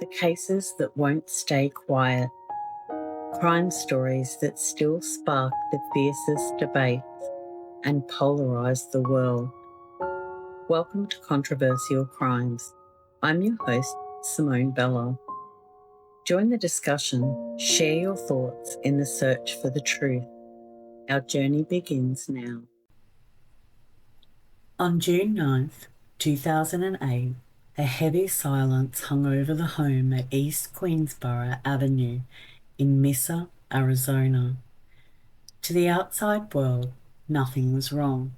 The cases that won't stay quiet, crime stories that still spark the fiercest debates and polarise the world. Welcome to Controversial Crimes. I'm your host, Simone Bella. Join the discussion, share your thoughts in the search for the truth. Our journey begins now. On June 9th, 2008, a heavy silence hung over the home at East Queensborough Avenue in Mesa, Arizona. To the outside world, nothing was wrong.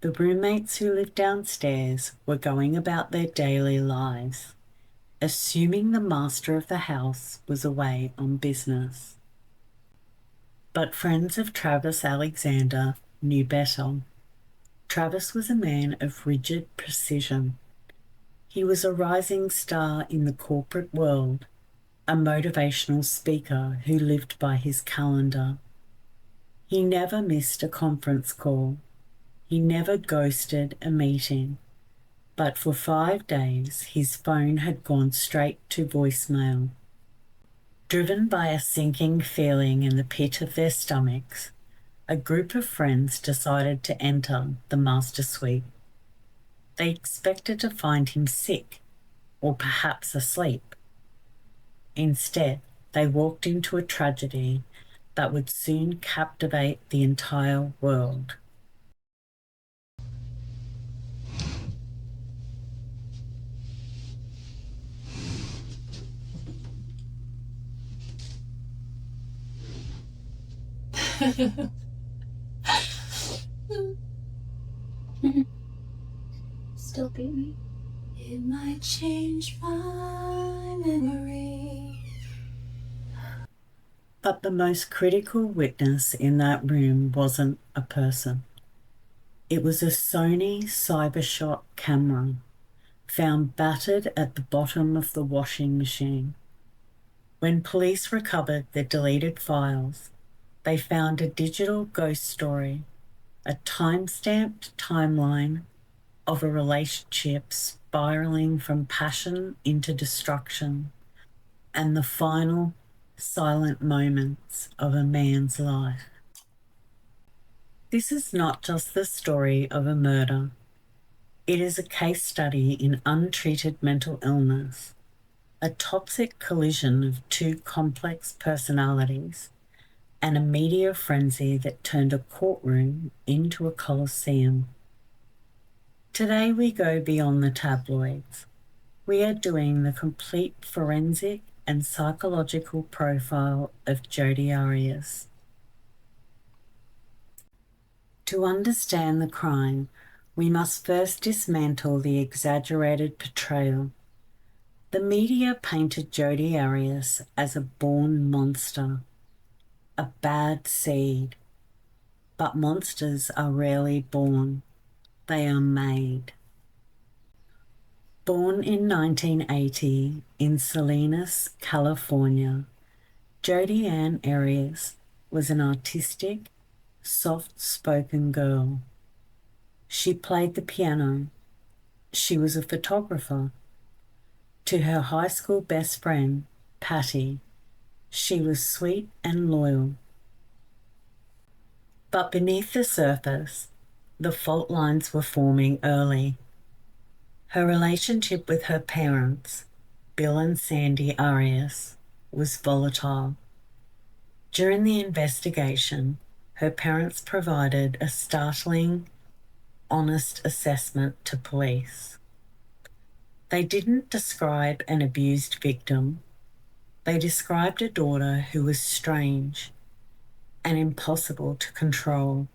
The roommates who lived downstairs were going about their daily lives, assuming the master of the house was away on business. But friends of Travis Alexander knew better. Travis was a man of rigid precision. He was a rising star in the corporate world, a motivational speaker who lived by his calendar. He never missed a conference call. He never ghosted a meeting. But for 5 days, his phone had gone straight to voicemail. Driven by a sinking feeling in the pit of their stomachs, a group of friends decided to enter the master suite. They expected to find him sick, or perhaps asleep. Instead, they walked into a tragedy that would soon captivate the entire world. Still beat me. It might change my memory. But the most critical witness in that room wasn't a person. It was a Sony CyberShot camera, found battered at the bottom of the washing machine. When police recovered the deleted files, they found a digital ghost story, a time-stamped timeline of a relationship spiraling from passion into destruction, and the final silent moments of a man's life. This is not just the story of a murder. It is a case study in untreated mental illness, a toxic collision of two complex personalities, and a media frenzy that turned a courtroom into a coliseum. Today we go beyond the tabloids. We are doing the complete forensic and psychological profile of Jodi Arias. To understand the crime, we must first dismantle the exaggerated portrayal. The media painted Jodi Arias as a born monster, a bad seed. But monsters are rarely born. They are made. Born in 1980 in Salinas, California, Jodi Arias was an artistic, soft-spoken girl. She played the piano. She was a photographer. To her high school best friend, Patty, she was sweet and loyal. But beneath the surface, the fault lines were forming early. Her relationship with her parents, Bill and Sandy Arias, was volatile. During the investigation, her parents provided a startling, honest assessment to police. They didn't describe an abused victim. They described a daughter who was strange and impossible to control.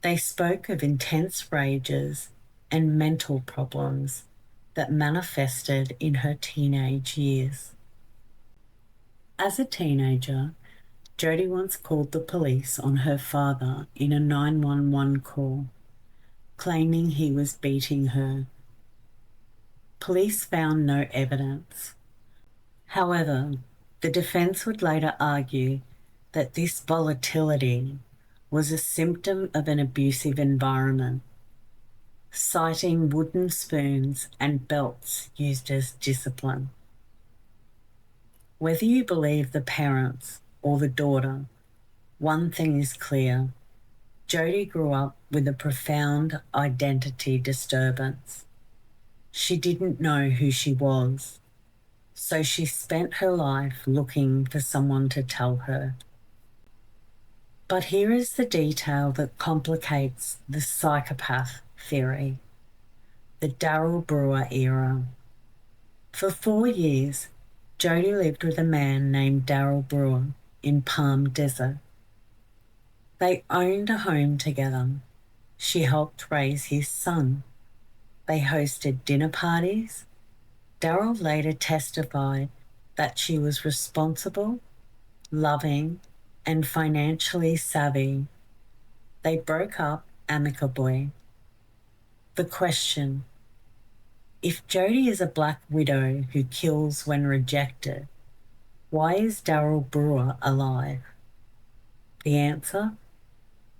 They spoke of intense rages and mental problems that manifested in her teenage years. As a teenager, Jodi once called the police on her father in a 911 call, claiming he was beating her. Police found no evidence. However, the defense would later argue that this volatility was a symptom of an abusive environment, citing wooden spoons and belts used as discipline. Whether you believe the parents or the daughter, one thing is clear. Jodi grew up with a profound identity disturbance. She didn't know who she was, so she spent her life looking for someone to tell her. But here is the detail that complicates the psychopath theory, the Darryl Brewer era. For 4 years, Jodi lived with a man named Darryl Brewer in Palm Desert. They owned a home together. She helped raise his son. They hosted dinner parties. Darryl later testified that she was responsible, loving, and financially savvy. They broke up amicably. The question: if Jodi is a black widow who kills when rejected, why is Darryl Brewer alive? The answer: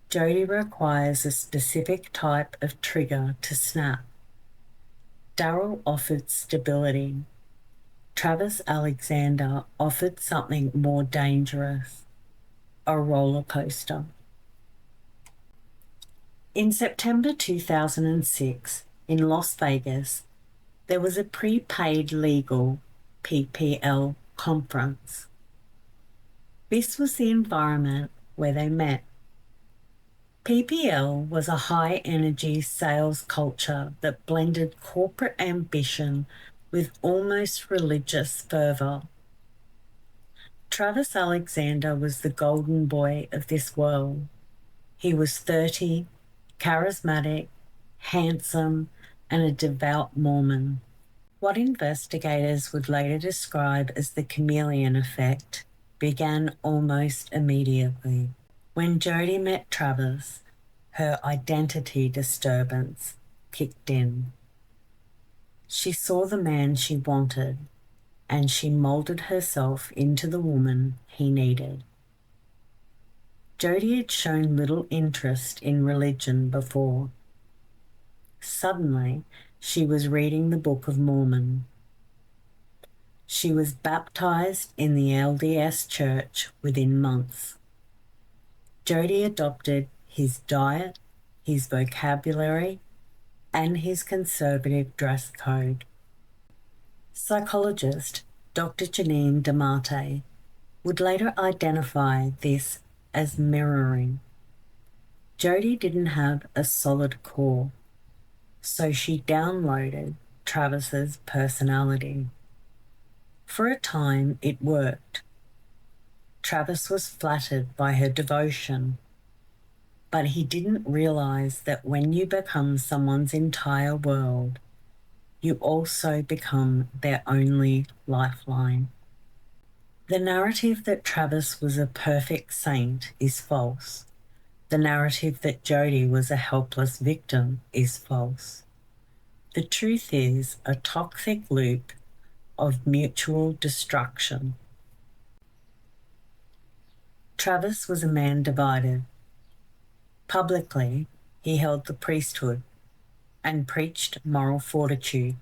Jodi requires a specific type of trigger to snap. Darryl offered stability. Travis Alexander offered something more dangerous, a roller coaster. In September 2006, in Las Vegas, there was a prepaid legal PPL conference. This was the environment where they met. PPL was a high-energy sales culture that blended corporate ambition with almost religious fervour. Travis Alexander was the golden boy of this world. He was 30, charismatic, handsome, and a devout Mormon. What investigators would later describe as the chameleon effect began almost immediately. When Jodi met Travis, her identity disturbance kicked in. She saw the man she wanted, and she moulded herself into the woman he needed. Jodi had shown little interest in religion before. Suddenly, she was reading the Book of Mormon. She was baptized in the LDS Church within months. Jodi adopted his diet, his vocabulary, and his conservative dress code. Psychologist Dr. Janine DeMarte would later identify this as mirroring. Jodi didn't have a solid core, so she downloaded Travis's personality. For a time, it worked. Travis was flattered by her devotion, but he didn't realize that when you become someone's entire world, you also become their only lifeline. The narrative that Travis was a perfect saint is false. The narrative that Jodi was a helpless victim is false. The truth is a toxic loop of mutual destruction. Travis was a man divided. Publicly, he held the priesthood and preached moral fortitude.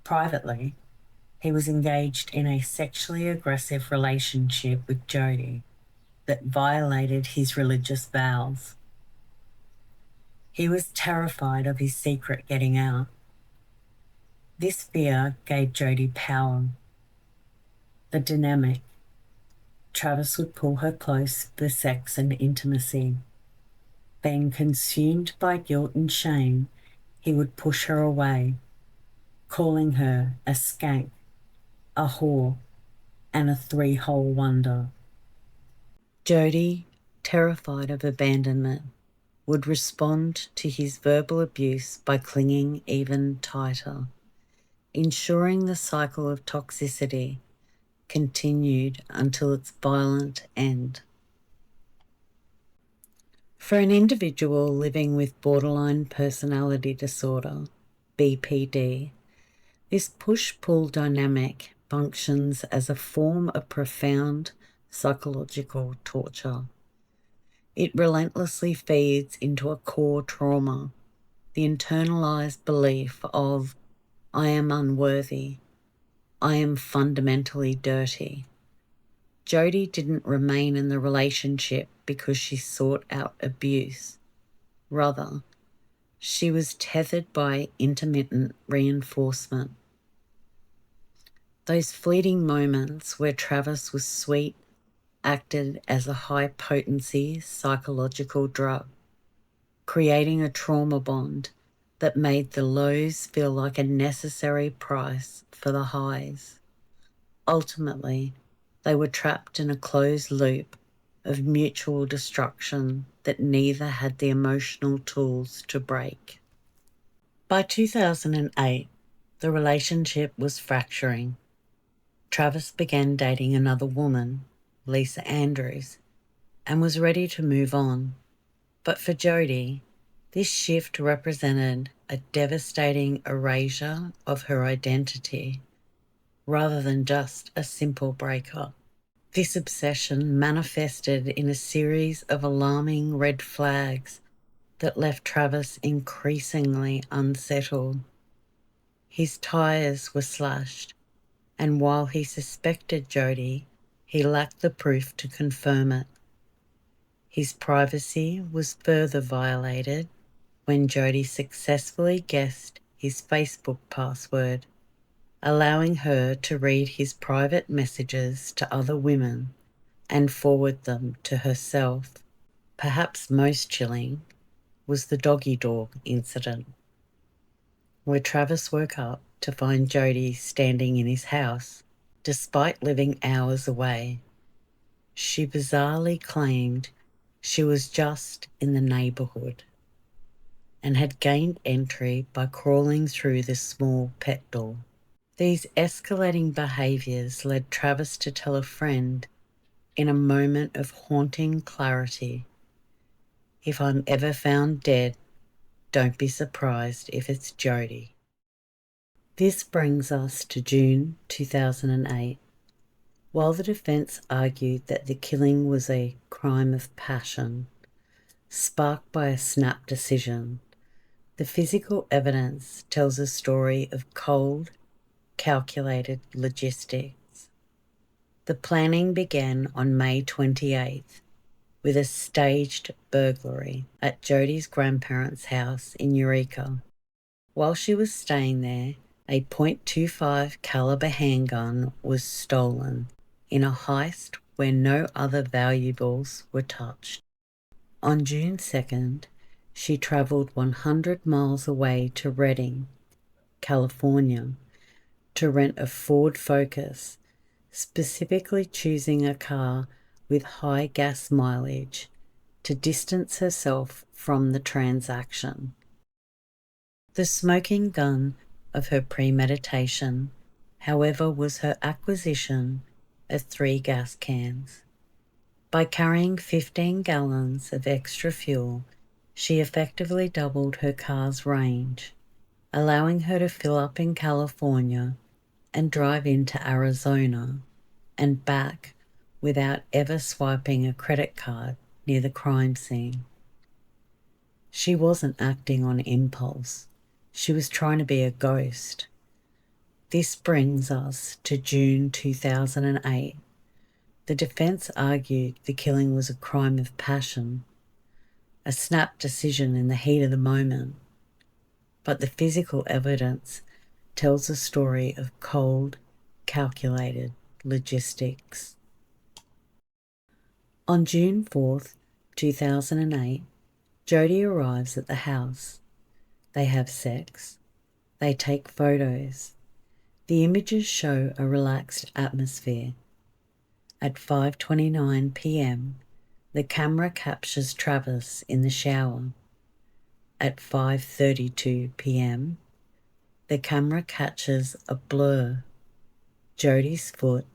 Privately, he was engaged in a sexually aggressive relationship with Jodi that violated his religious vows. He was terrified of his secret getting out. This fear gave Jodi power. The dynamic: Travis would pull her close for sex and intimacy. Being consumed by guilt and shame, he would push her away, calling her a skank, a whore, and a three-hole wonder. Jodi, terrified of abandonment, would respond to his verbal abuse by clinging even tighter, ensuring the cycle of toxicity continued until its violent end. For an individual living with borderline personality disorder, BPD, this push-pull dynamic functions as a form of profound psychological torture. It relentlessly feeds into a core trauma, the internalized belief of, I am unworthy, I am fundamentally dirty. Jodi didn't remain in the relationship because she sought out abuse. Rather, she was tethered by intermittent reinforcement. Those fleeting moments where Travis was sweet acted as a high-potency psychological drug, creating a trauma bond that made the lows feel like a necessary price for the highs. Ultimately, they were trapped in a closed loop of mutual destruction that neither had the emotional tools to break. By 2008, the relationship was fracturing. Travis began dating another woman, Lisa Andrews, and was ready to move on. But for Jodi, this shift represented a devastating erasure of her identity rather than just a simple breakup. This obsession manifested in a series of alarming red flags that left Travis increasingly unsettled. His tyres were slashed, and while he suspected Jodi, he lacked the proof to confirm it. His privacy was further violated when Jodi successfully guessed his Facebook password, allowing her to read his private messages to other women and forward them to herself. Perhaps most chilling was the doggy dog incident, where Travis woke up to find Jodi standing in his house, despite living hours away. She bizarrely claimed she was just in the neighbourhood and had gained entry by crawling through the small pet door. These escalating behaviours led Travis to tell a friend in a moment of haunting clarity, "If I'm ever found dead, don't be surprised if it's Jodi." This brings us to June 2008. While the defence argued that the killing was a crime of passion, sparked by a snap decision, the physical evidence tells a story of cold, calculated logistics. The planning began on May 28th with a staged burglary at Jodi's grandparents' house in Eureka. While she was staying there, a .25 caliber handgun was stolen in a heist where no other valuables were touched. On June 2nd, she travelled 100 miles away to Redding, California, to rent a Ford Focus, specifically choosing a car with high gas mileage to distance herself from the transaction. The smoking gun of her premeditation, however, was her acquisition of 3 gas cans. By carrying 15 gallons of extra fuel, she effectively doubled her car's range, allowing her to fill up in California and drive into Arizona and back without ever swiping a credit card near the crime scene. She wasn't acting on impulse. She was trying to be a ghost. This brings us to June 2008. The defence argued the killing was a crime of passion, a snap decision in the heat of the moment. But the physical evidence tells a story of cold, calculated logistics. On June 4th, 2008, Jodi arrives at the house. They have sex. They take photos. The images show a relaxed atmosphere. At 5:29 p.m, the camera captures Travis in the shower. At 5:32 p.m, the camera catches a blur, Jodi's foot,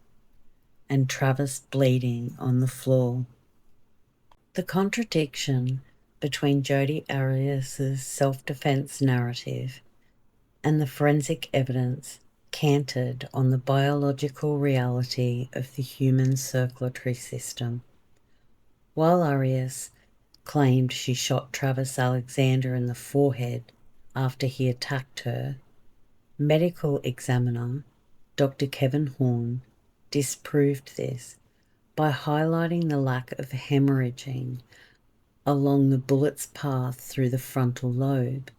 and Travis bleeding on the floor. The contradiction between Jodi Arias' self-defense narrative and the forensic evidence cantered on the biological reality of the human circulatory system. While Arias claimed she shot Travis Alexander in the forehead after he attacked her, medical examiner Dr. Kevin Horn, disproved this by highlighting the lack of hemorrhaging along the bullet's path through the frontal lobe.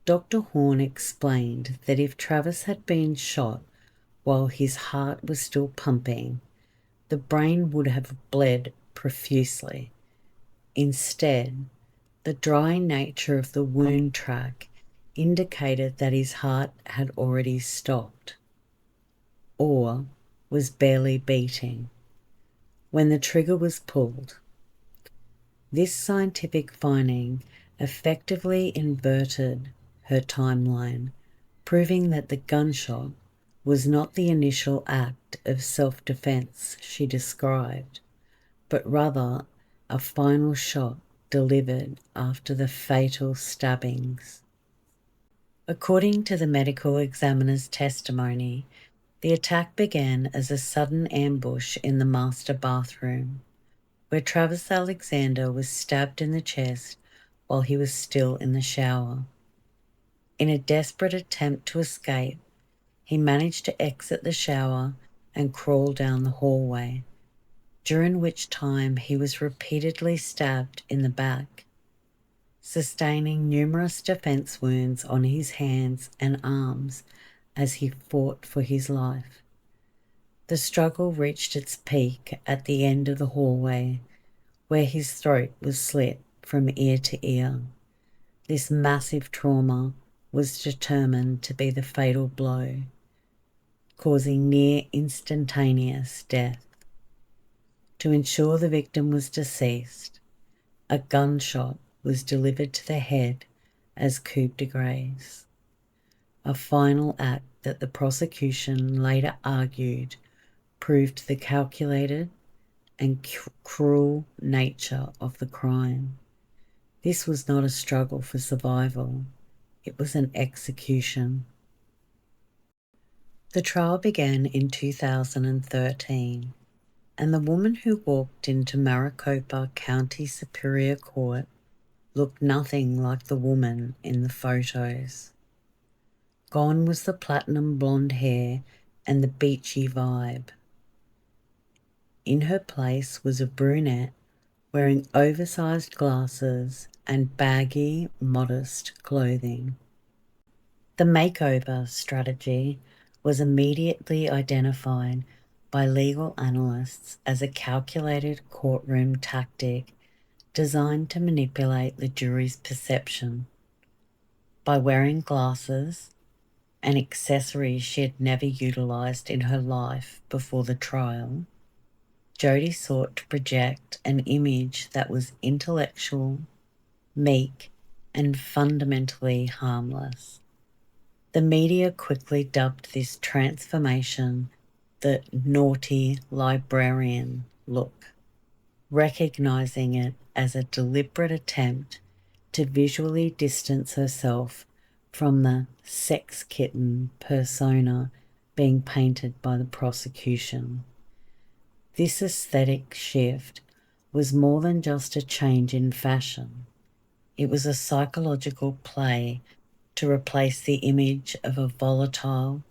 Dr. Horn explained that if Travis had been shot while his heart was still pumping, the brain would have bled profusely. Instead, the dry nature of the wound track indicated that his heart had already stopped, or was barely beating, when the trigger was pulled. This scientific finding effectively inverted her timeline, proving that the gunshot was not the initial act of self-defense she described, but rather a final shot delivered after the fatal stabbings. According to the medical examiner's testimony, the attack began as a sudden ambush in the master bathroom, where Travis Alexander was stabbed in the chest while he was still in the shower. In a desperate attempt to escape, he managed to exit the shower and crawl down the hallway, during which time he was repeatedly stabbed in the back, sustaining numerous defense wounds on his hands and arms as he fought for his life. The struggle reached its peak at the end of the hallway, where his throat was slit from ear to ear. This massive trauma was determined to be the fatal blow, causing near instantaneous death. To ensure the victim was deceased, a gunshot was delivered to the head as coup de grace, a final act that the prosecution later argued proved the calculated and cruel nature of the crime. This was not a struggle for survival, it was an execution. The trial began in 2013, and the woman who walked into Maricopa County Superior Court looked nothing like the woman in the photos. Gone was the platinum blonde hair and the beachy vibe. In her place was a brunette wearing oversized glasses and baggy, modest clothing. The makeover strategy was immediately identified by legal analysts as a calculated courtroom tactic designed to manipulate the jury's perception. By wearing glasses, an accessory she had never utilised in her life before the trial, Jodi sought to project an image that was intellectual, meek, and fundamentally harmless. The media quickly dubbed this transformation the naughty librarian look, recognising it as a deliberate attempt to visually distance herself from the sex kitten persona being painted by the prosecution. This aesthetic shift was more than just a change in fashion. It was a psychological play to replace the image of a volatile,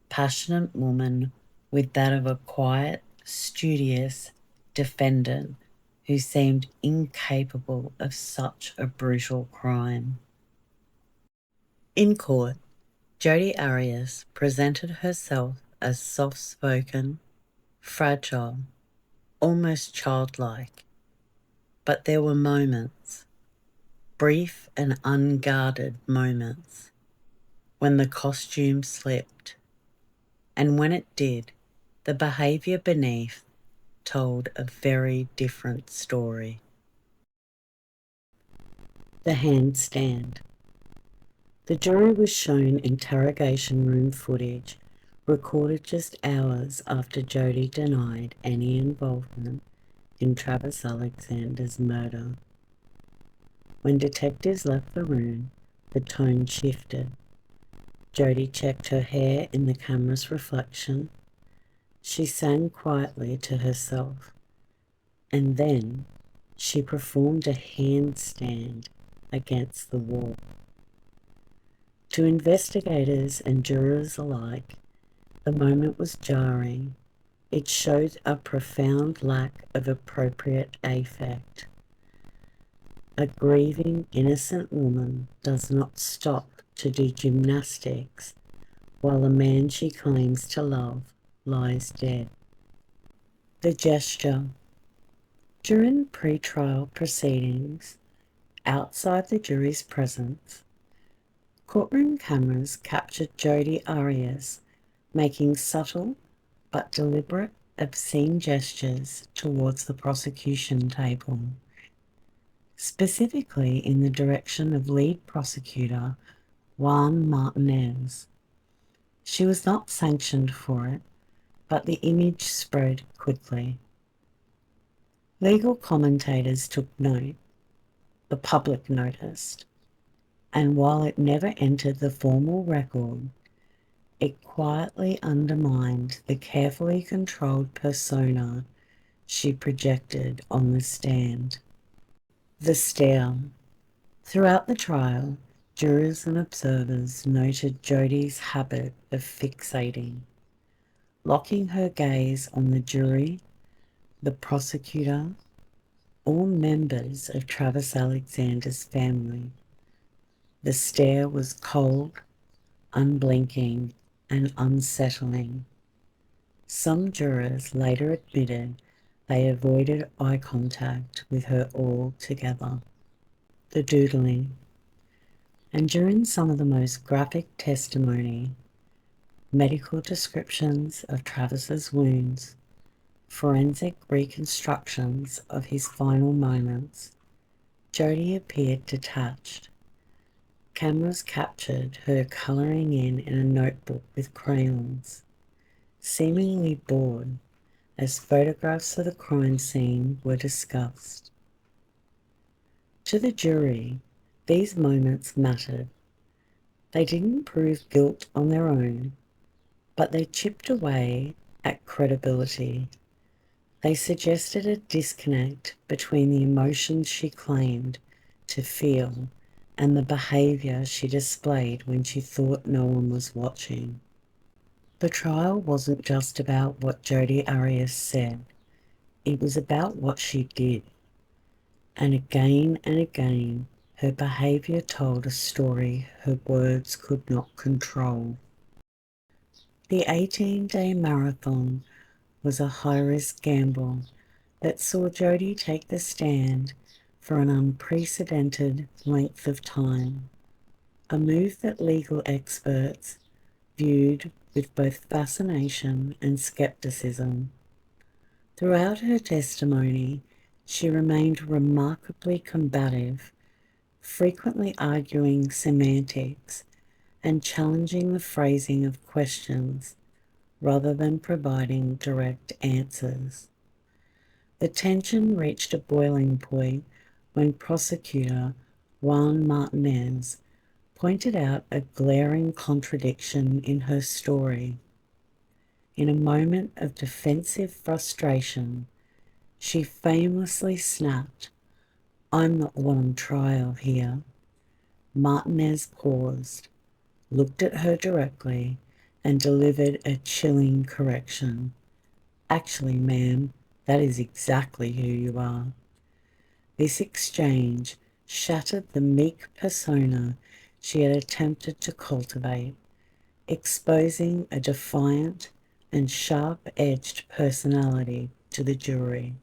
passionate woman with that of a quiet, studious defendant who seemed incapable of such a brutal crime. In court, Jodi Arias presented herself as soft-spoken, fragile, almost childlike, but there were moments, brief and unguarded moments, when the costume slipped, and when it did, the behaviour beneath told a very different story. The handstand. The jury was shown interrogation room footage recorded just hours after Jodi denied any involvement in Travis Alexander's murder. When detectives left the room, the tone shifted. Jodi checked her hair in the camera's reflection. She sang quietly to herself, and then she performed a handstand against the wall. To investigators and jurors alike, The moment was jarring. It showed a profound lack of appropriate affect. A grieving, innocent woman does not stop to do gymnastics while the man she claims to love lies dead. The gesture. During pre-trial proceedings, outside the jury's presence, courtroom cameras captured Jodi Arias making subtle but deliberate obscene gestures towards the prosecution table, specifically in the direction of lead prosecutor Juan Martinez. She was not sanctioned for it, but the image spread quickly. Legal commentators took note, the public noticed, and while it never entered the formal record, it quietly undermined the carefully controlled persona she projected on the stand. The stare. Throughout the trial, jurors and observers noted Jodi's habit of fixating, locking her gaze on the jury, the prosecutor, all members of Travis Alexander's family. The stare was cold, unblinking, and unsettling. Some jurors later admitted they avoided eye contact with her altogether. The doodling. And during some of the most graphic testimony, medical descriptions of Travis's wounds, forensic reconstructions of his final moments, Jodi appeared detached. Cameras captured her colouring in a notebook with crayons, seemingly bored as photographs of the crime scene were discussed. To the jury, these moments mattered. They didn't prove guilt on their own, but they chipped away at credibility. They suggested a disconnect between the emotions she claimed to feel and the behaviour she displayed when she thought no one was watching. The trial wasn't just about what Jodi Arias said, it was about what she did. And again, her behaviour told a story her words could not control. The 18-day marathon was a high-risk gamble that saw Jodi take the stand for an unprecedented length of time, a move that legal experts viewed with both fascination and skepticism. Throughout her testimony, she remained remarkably combative, frequently arguing semantics and challenging the phrasing of questions rather than providing direct answers. The tension reached a boiling point when prosecutor Juan Martinez pointed out a glaring contradiction in her story. In a moment of defensive frustration, she famously snapped, "I'm not the one on trial here." Martinez paused, looked at her directly, and delivered a chilling correction. "Actually, ma'am, that is exactly who you are." This exchange shattered the meek persona she had attempted to cultivate, exposing a defiant and sharp-edged personality to the jury.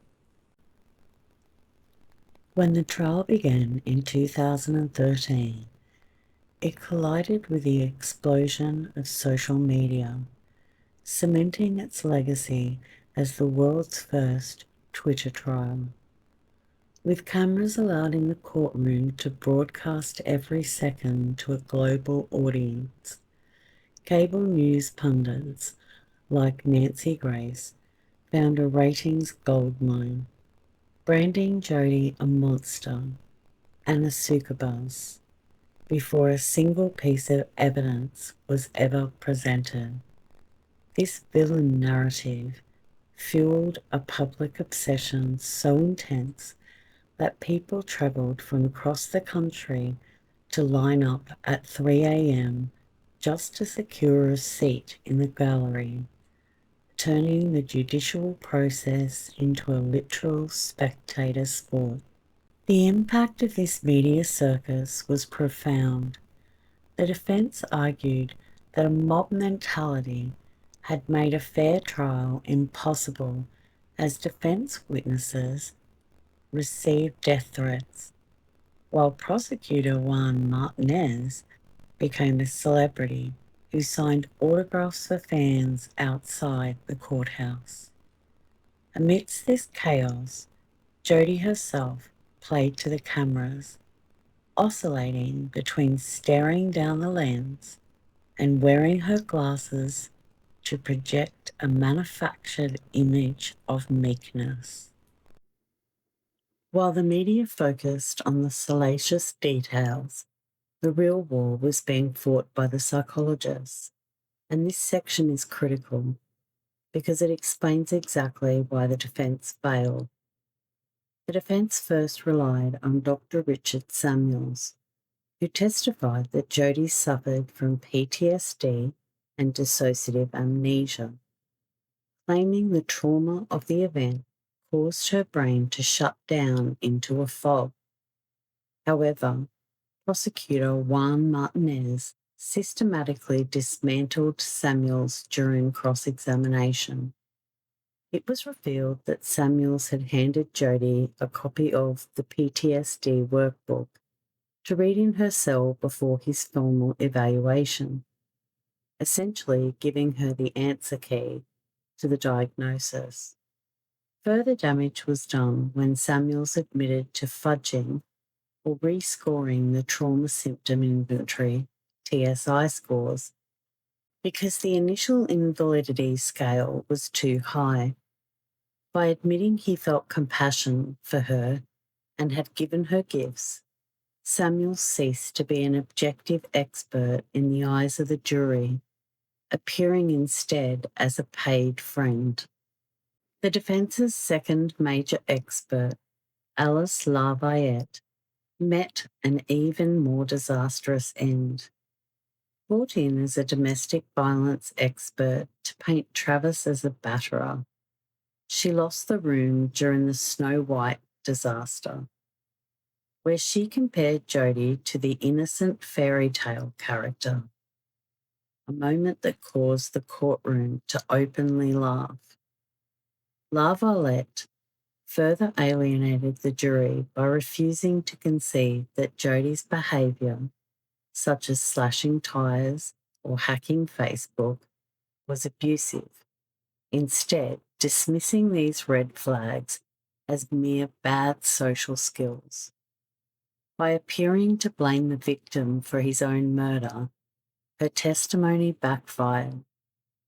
When the trial began in 2013, it collided with the explosion of social media, cementing its legacy as the world's first Twitter trial. With cameras allowed in the courtroom to broadcast every second to a global audience, cable news pundits like Nancy Grace found a ratings goldmine, branding Jodi a monster and a succubus before a single piece of evidence was ever presented. This villain narrative fueled a public obsession so intense that people travelled from across the country to line up at 3 a.m. just to secure a seat in the gallery, turning the judicial process into a literal spectator sport. The impact of this media circus was profound. The defence argued that a mob mentality had made a fair trial impossible as defence witnesses received death threats, while prosecutor Juan Martinez became a celebrity who signed autographs for fans outside the courthouse. Amidst this chaos, Jodi herself played to the cameras, oscillating between staring down the lens and wearing her glasses to project a manufactured image of meekness. While the media focused on the salacious details, the real war was being fought by the psychologists, and this section is critical because it explains exactly why the defence failed. The defence first relied on Dr. Richard Samuels, who testified that Jodi suffered from PTSD and dissociative amnesia, claiming the trauma of the event caused her brain to shut down into a fog. However, prosecutor Juan Martinez systematically dismantled Samuels during cross-examination. It was revealed that Samuels had handed Jodi a copy of the PTSD workbook to read in her cell before his formal evaluation, essentially giving her the answer key to the diagnosis. Further damage was done when Samuels admitted to fudging or rescoring the trauma symptom inventory TSI scores because the initial invalidity scale was too high. By admitting he felt compassion for her and had given her gifts, Samuel ceased to be an objective expert in the eyes of the jury, appearing instead as a paid friend. The defence's second major expert, Alice Lavayette, met an even more disastrous end. Brought in as a domestic violence expert to paint Travis as a batterer, she lost the room during the Snow White disaster, where she compared Jodi to the innocent fairy tale character, a moment that caused the courtroom to openly laugh. Lavallette further alienated the jury by refusing to concede that Jodi's behaviour, such as slashing tyres or hacking Facebook, was abusive, instead dismissing these red flags as mere bad social skills. By appearing to blame the victim for his own murder, her testimony backfired,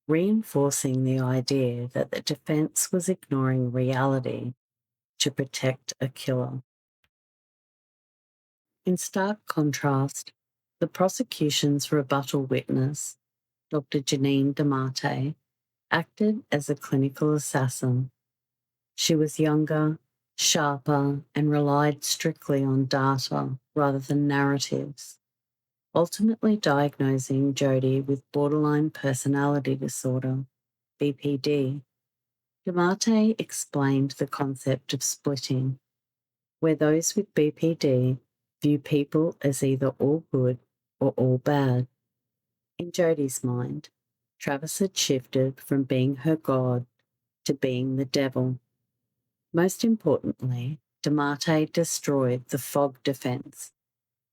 reinforcing the idea that the defence was ignoring reality to protect a killer. In stark contrast, the prosecution's rebuttal witness, Dr. Janine DeMarte, acted as a clinical assassin. She was younger, sharper, and relied strictly on data rather than narratives, ultimately diagnosing Jodi with borderline personality disorder, BPD. DeMarte explained the concept of splitting, where those with BPD view people as either all good or all bad. In Jodi's mind, Travis had shifted from being her god to being the devil. Most importantly, DeMarte destroyed the fog defense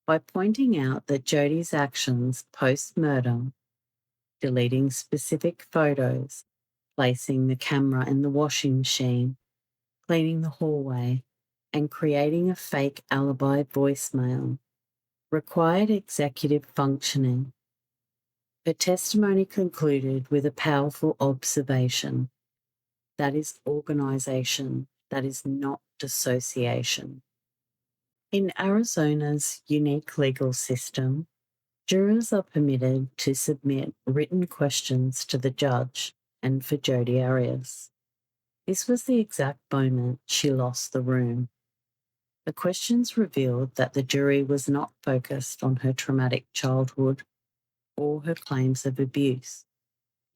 by pointing out that Jodi's actions post-murder, deleting specific photos, placing the camera in the washing machine, cleaning the hallway, and creating a fake alibi voicemail, required executive functioning. Her testimony concluded with a powerful observation. That is organisation, that is not dissociation. In Arizona's unique legal system, jurors are permitted to submit written questions to the judge and for Jodi Arias. This was the exact moment she lost the room. The questions revealed that the jury was not focused on her traumatic childhood all her claims of abuse.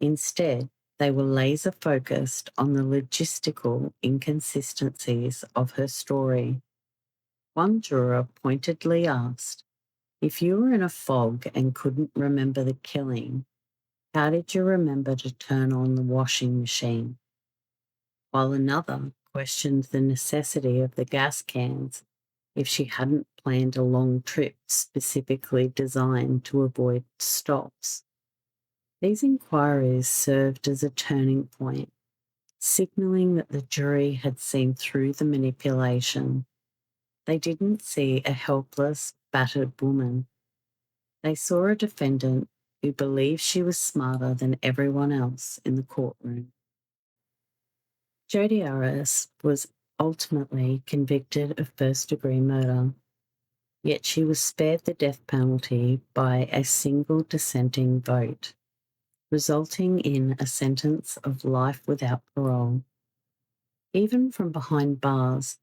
Instead, they were laser focused on the logistical inconsistencies of her story. One juror pointedly asked, "If you were in a fog and couldn't remember the killing, how did you remember to turn on the washing machine?" While another questioned the necessity of the gas cans if she hadn't planned a long trip specifically designed to avoid stops. These inquiries served as a turning point, signalling that the jury had seen through the manipulation. They didn't see a helpless, battered woman. They saw a defendant who believed she was smarter than everyone else in the courtroom. Jodi Arias was ultimately convicted of first-degree murder, yet she was spared the death penalty by a single dissenting vote, resulting in a sentence of life without parole. Even from behind bars,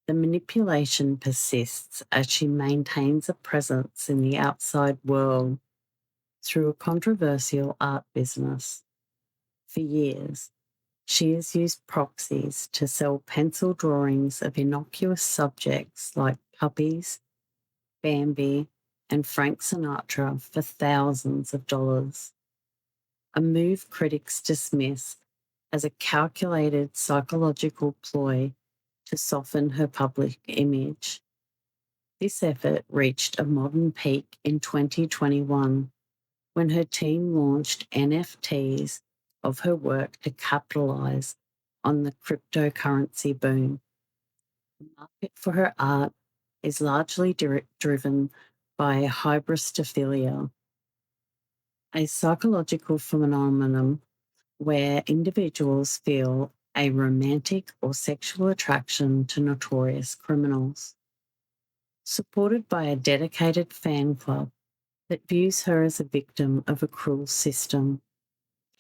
the manipulation persists as she maintains a presence in the outside world through a controversial art business. For years, she has used proxies to sell pencil drawings of innocuous subjects like puppies, Bambi, and Frank Sinatra for thousands of dollars, a move critics dismiss as a calculated psychological ploy to soften her public image. This effort reached a modern peak in 2021 when her team launched NFTs of her work to capitalise on the cryptocurrency boom. The market for her art is largely driven by hybristophilia, a psychological phenomenon where individuals feel a romantic or sexual attraction to notorious criminals. Supported by a dedicated fan club that views her as a victim of a cruel system,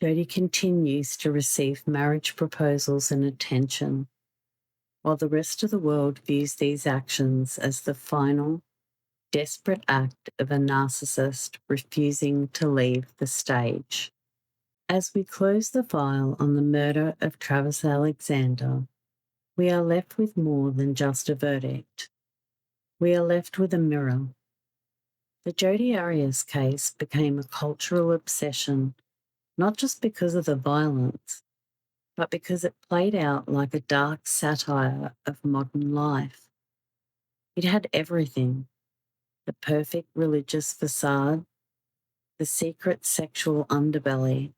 Jodi continues to receive marriage proposals and attention, while the rest of the world views these actions as the final, desperate act of a narcissist refusing to leave the stage. As we close the file on the murder of Travis Alexander, we are left with more than just a verdict. We are left with a mirror. The Jodi Arias case became a cultural obsession, not just because of the violence, but because it played out like a dark satire of modern life. It had everything: the perfect religious facade, the secret sexual underbelly,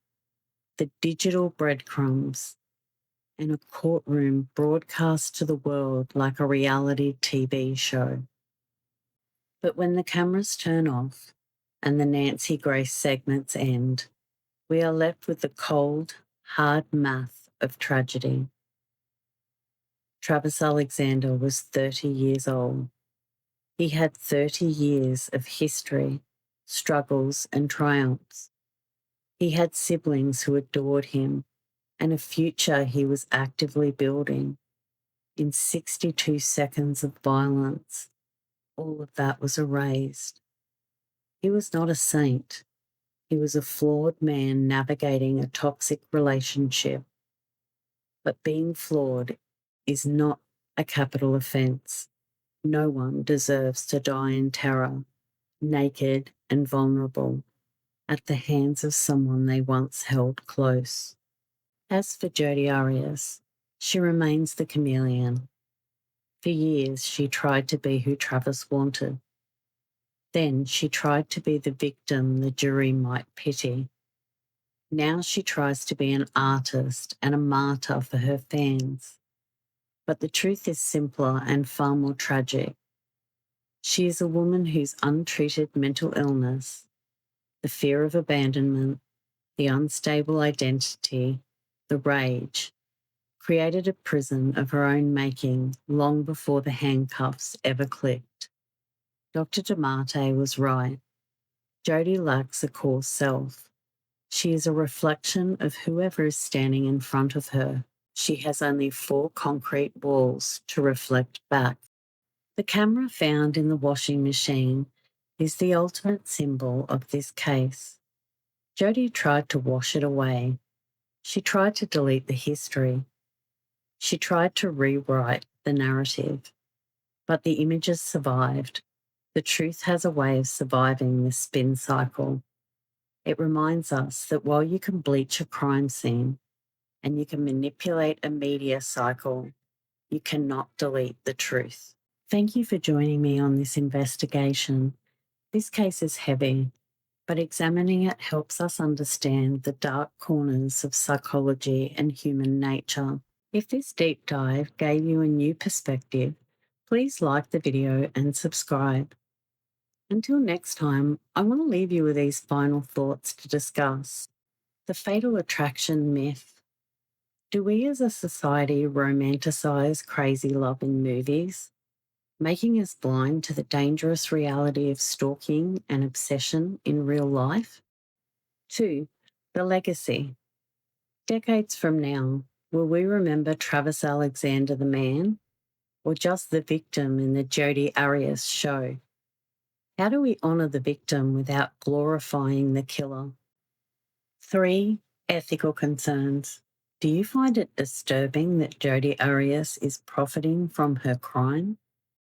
the digital breadcrumbs, and a courtroom broadcast to the world like a reality TV show. But when the cameras turn off and the Nancy Grace segments end, we are left with the cold, hard math of tragedy. Travis Alexander was 30 years old. He had 30 years of history, struggles, and triumphs. He had siblings who adored him and a future he was actively building. In 62 seconds of violence, all of that was erased. He was not a saint. He was a flawed man navigating a toxic relationship. But being flawed is not a capital offence. No one deserves to die in terror, naked and vulnerable, at the hands of someone they once held close. As for Jodi Arias, she remains the chameleon. For years, she tried to be who Travis wanted. Then she tried to be the victim the jury might pity. Now she tries to be an artist and a martyr for her fans. But the truth is simpler and far more tragic. She is a woman whose untreated mental illness, the fear of abandonment, the unstable identity, the rage, created a prison of her own making long before the handcuffs ever clicked. Dr. DeMarte was right. Jodi lacks a core self. She is a reflection of whoever is standing in front of her. She has only 4 concrete walls to reflect back. The camera found in the washing machine is the ultimate symbol of this case. Jodi tried to wash it away. She tried to delete the history. She tried to rewrite the narrative. But the images survived. The truth has a way of surviving this spin cycle. It reminds us that while you can bleach a crime scene and you can manipulate a media cycle, you cannot delete the truth. Thank you for joining me on this investigation. This case is heavy, but examining it helps us understand the dark corners of psychology and human nature. If this deep dive gave you a new perspective, please like the video and subscribe. Until next time, I want to leave you with these final thoughts to discuss. The fatal attraction myth. Do we as a society romanticize crazy love in movies, making us blind to the dangerous reality of stalking and obsession in real life? 2. The legacy. Decades from now, will we remember Travis Alexander the man, or just the victim in the Jodi Arias show? How do we honour the victim without glorifying the killer? 3. Ethical concerns. Do you find it disturbing that Jodi Arias is profiting from her crime?